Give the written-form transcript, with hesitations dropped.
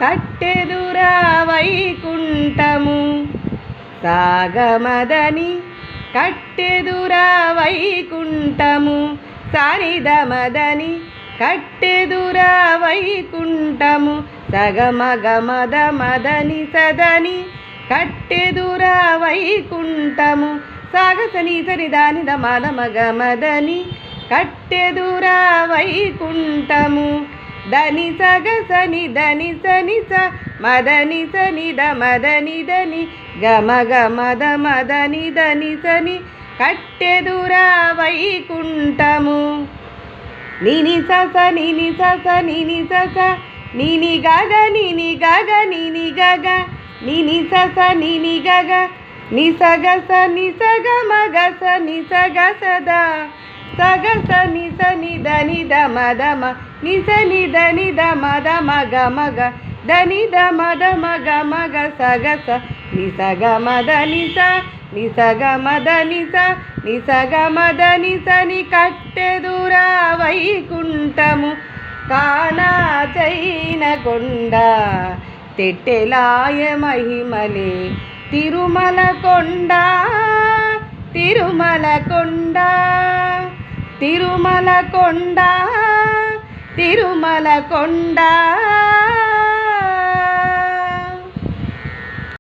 కట్టెదురా వైకుంఠము సాగమదని కట్టెదురా వైకుంఠము సనిదమదని కట్టెదురా వైకుంఠము సగమగమద మదని సదని కట్టెదురా వైకుంఠము సాగసని సని దాని దమద మగమదని కట్టెదురా వైకుంఠము దని సగసని దని సని స మదని సని ద మదని దని గమ గమద మదని దని సని కట్టెదురా వైకుంఠము నిని సస నిని సస నిని సస నిని గగ నిని గగ నిని గగ నిని సస నిని గగ నిసగస నిసగ మగస నిసగ సదా సగస నిస నిద నిద మద మ నిస నిద నిద మద మగ మగ దని ద మద మగ మగ సగస నిసగ మద నిస నిసగ మద నిస నిసగ మద నిసని కట్టెదురా వైకుంఠము కానా చైన కొండ తెట్టెలాయ మహిమలే తిరుమల కొండ తిరుమల కొండ తిరుమల కొండ తిరుమల కొండ